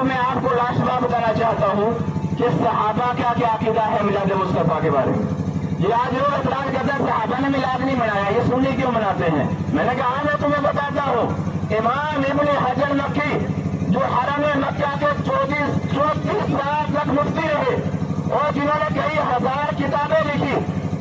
अब मैं आपको लाजवाब बताना चाहता हूँ कि सहाबा का क्या अकीदा है मिलाद मुस्तफा के बारे में। ये आज लोग इतराज करते हैं सहाबा ने मिलाद नहीं मनाया, ये सुन्नी क्यों मनाते हैं। मैंने कहा मैं तुम्हें बताता हूँ, इमाम इब्न हजर मक्की जो हरम मक्का के 34 साल तक मुफ्ती रहे और जिन्होंने कई हजार किताबें लिखी,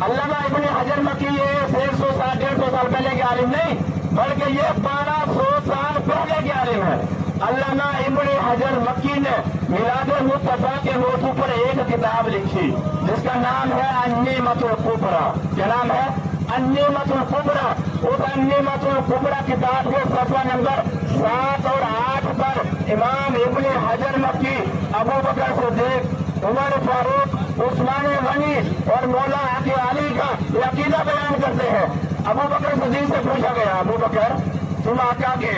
अल्लामा इब्न हजर मक्की ये 150 साल 150 साल पहले के आलिम नहीं, बल्कि ये 1200 साल पहले के आलिम है। अल्लामा इब्न हजर मक्की ने मिलाद मुस्तफा के मौजू पर एक किताब लिखी जिसका नाम है अन्नीमतुल कुबरा। क्या नाम है? अन्नीमतुल कुबरा। उस अन्नीमतुल कुबरा किताब के सफ़ा नंबर 7 और 8 पर इमाम इब्न हजर मक्की अबू बकर सिद्दीक, उमर फारूक, उस्मान गनी और मौला आके अली का ये अकीदा बयान करते हैं। अबू बकर सिद्दीक से पूछा गया, अबू बकर तुम आका के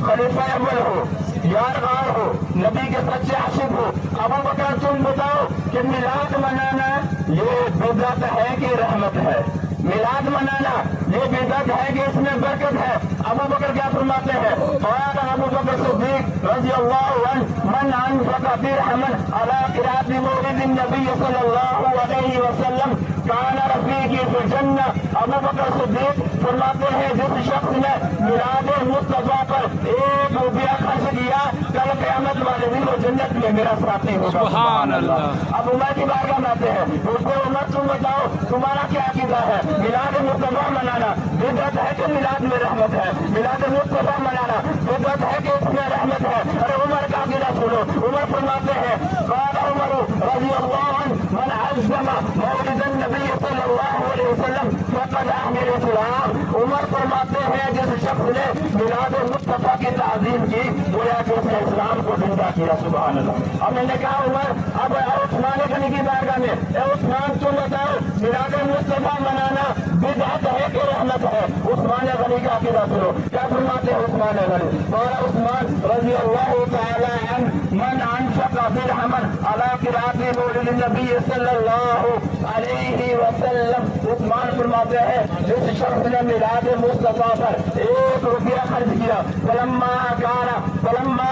खलीफा अव्वल हो, यारगार हो, नबी के सच्चे आशिक हो, अबू बकर तुम बताओ कि मिलाद मनाना ये बिदअत है कि रहमत है? मिलाद मनाना ये बिदअत है कि इसमें बरकत है? अबू बकर क्या फरमाते हैं? और अबू बकर सिद्दीक रज़ियल्लाहु अन्हु मन अनफक़ दिरहमन अला क़िराअति मौलिदिन नबी सल्लल्लाहु अलैहि वसल्लम काना रफ़ीक़ी फ़िल जन्नह। अबू बकर सिद्दीक फरमाते हैं जिस शख्स ने मिलाद मुस्तफा पर 1 रुपया खर्च किया कल क़यामत वाले दिन वो जन्नत में मेरा साथी होगा। सुभान अल्लाह। अब उमर की बात बनाते हैं, उसको उमर तुम बताओ तुम्हारा क्या अकीदा है? मिलाद मुस्तफा मनाना बिदअत है कि मिलाद में रहमत है? मिलाद मुस्तफा मनाना बिदअत है कि इसमें रहमत है? अरे उमर का अकीदा सुनो। उमर फरमाते हैं क़ाल उमर रज़ियल्लाहु अन्हु मन अज़्ज़मा मौलिदन नबी सल्लल्लाहु अलैहि वसल्लम फ़क़द अहमिल इस्लाम। उमर फरमाते हैं जिस शख्स ने मिलाद मुस्तफा की ताज़ीम की गोया कि उसने इस्लाम को जिंदा किया। सुभान अल्लाह। अब मैंने कहा उमर अब उस्मान गनी की बारगाह में, उस्मान तुम बताओ मिलाद मुस्तफा मनाना बिदअत है कि रहमत है? उस्मान गनी का अकीदा सुनो, क्या फरमाते हैं उस्मान गनी? और उस्मान रज़ियल्लाहु तआला अन्हु मन अनफ़क़ दिरहमन अला क़िराअति मौलिदिन नबी सल्लल्लाहु अलैहि वसल्लम। उस्मान फरमाते हैं जिस शख्स ने मिलाद मुस्तफा पर 1 रुपया खर्च किया, फलम्मा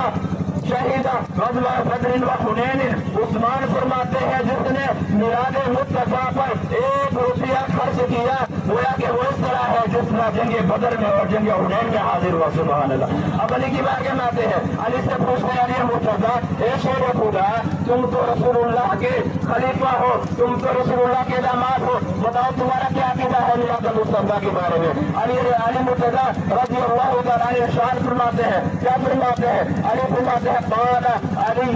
शहीदा ग़ज़वा बदरिन व हुनैन। उस्मान फरमाते हैं जिसने मिलाद मुस्तफा पर 1 रुपया खर्च किया गोया कि वो इस तरह है जिसने जंगे बदर में और जंगे हुनैन में हाजिर हुआ। सुभान अल्लाह। अब अली की बात में आते हैं, अली से पूछते हैं अली मुर्तज़ा ए शेर खुदा तुम तो रसूलुल्लाह के खलीफा हो, तुम तो रसूलुल्लाह के दामाद हो, बताओ तुम्हारा क्या अकीदा है मिलाद मुस्तफा के बारे में? अली मुर्तज़ा रज़ियल्लाहु तआला अन्हु इरशाद फरमाते हैं, क्या फरमाते हैं? अली फरमाते हैं क़ाल अली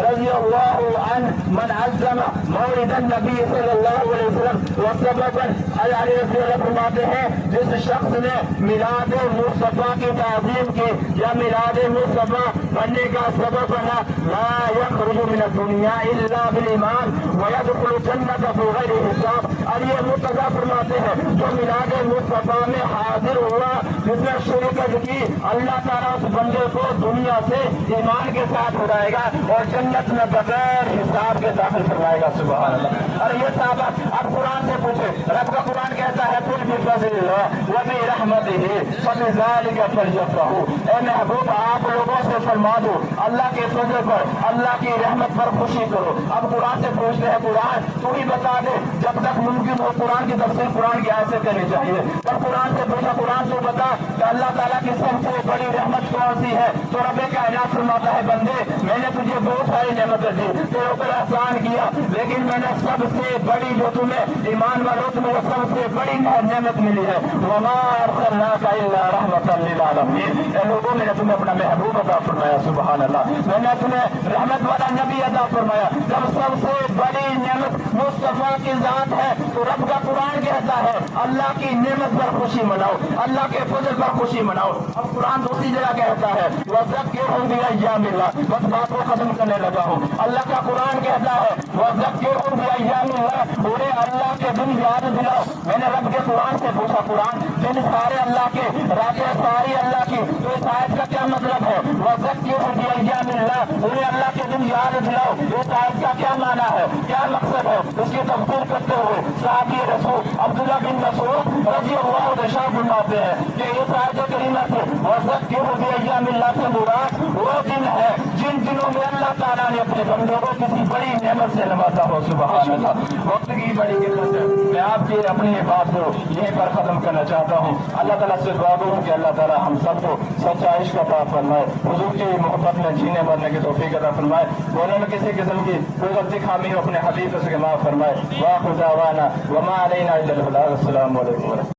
रज़ियल्लाहु अन्हु मन अज़्ज़मा मौलिदन नबी सल्लल्लाहु अलैहि वसल्लम व सबबन। अली फरमाते हैं जिस शख्स ने मिलाद मुस्तफा की ताज़ीम की या मिलाद मुस्तफा बनने का सबब बना, ला यख़रुजु मिन दुनिया इल्ला बिल ईमान व यदखुलु जन्नत बिग़ैरि हिसाब। अली मुर्तज़ा फरमाते हैं जो मिलाद मुस्तफा में हाजिर हुआ जिसने शिरकत की, अल्लाह ताला उस बंदे को दुनिया से ईमान के साथ उड़ाएगा और जन्नत में बगैर हिसाब के दाखिल करवाएगा। सुभान अल्लाह। अरे ये साहब अब कुरान से पूछे, रब का कुरान कहता है कुल बिफ़ज़लिल्लाह व बिरहमतिही फ़बिज़ालिका फ़लयफ़रहू। ए महबूब आप लोगों से फरमा दो अल्लाह के फजल पर, अल्लाह की रहमत पर खुशी करो। अब कुरान से पूछते हैं कुरान तू ही बता दे, जब तक मुमकिन हो कुरान की तफसीर कुरान की आयत से करनी चाहिए। पर कुरान से पूछा कुरान तू बता कि अल्लाह ताला की सबसे बड़ी रहमत कौन सी है? तो रब्बे कायनात फरमाता है बंदे मैंने तुझे बहुत सारी नेमतें दी, तेरे ऊपर एहसान किया, लेकिन मैंने सबसे बड़ी जो तुम्हें ईमान वालों तुम्हें सबसे बड़ी नेमत मिली है वमा अरसलनाका इल्ला रहमतन लिल आलमीन। लोगों मैंने तुम्हें अपना महबूब अता फरमाया। सुभान अल्लाह। मैंने तुम्हें रहमत वाला नबी अता फरमाया। जब सबसे बड़ी नेमत मुस्तफा की जात है तो रब का कुरान कहता है अल्लाह की नेमत पर खुशी मनाओ, अल्लाह के फजल पर खुशी मनाओ। अब कुरान दूसरी जगह कहता है वज़क्किरहुम बिअय्यामिल्लाह। बस बात को खत्म करने लगा हूँ। अल्लाह का कुरान कहता है वज़क्किरहुम बिअय्यामिल्लाह, उन्हें अल्लाह के दिन याद दिलाओ। मैंने रब के कुरान से पूछा कुरान दिन सारे अल्लाह के, रातें सारी अल्लाह की, तो इस आयत का क्या मतलब है? वज़क्किरहुम बिअय्यामिल्लाह, उन्हें अल्लाह के दिन याद दिलाओ। इस आयत का क्या माना है, क्या मकसद है? उसकी तफसीर करते हुए सहाबी रसूल अब्दुल्लाह बिन मसऊद रज़ियल्लाहु अन्हु इरशाद फरमाते हैं कि इस आयत करीमा से वज़क्किरहुम बिअय्यामिल्लाह से मुराद वो दिन है जिन दिनों में अल्लाह ताला ने अपने बंदों को किसी बड़ी नेमत से नवाजा हो। सुभान अल्लाह। वक्त की बड़ी किल्लत है, मैं आपकी अपनी बात को यहीं पर खत्म करना चाहता हूँ। अल्लाह ताला से दुआ करूँ कि अल्लाह ताला हम सबको सच्चा इश्क अता फरमाए, हुजूर की मोहब्बत में जीने मरने की तौफीक अता फरमाए। बोलने में किसी किस्म की कोई गलती खामी हो अपने हबीब से माफ फरमाए। वाह खुदावाना वमा अलैना इल्लल बलाग। अस्सलामु अलैकुम।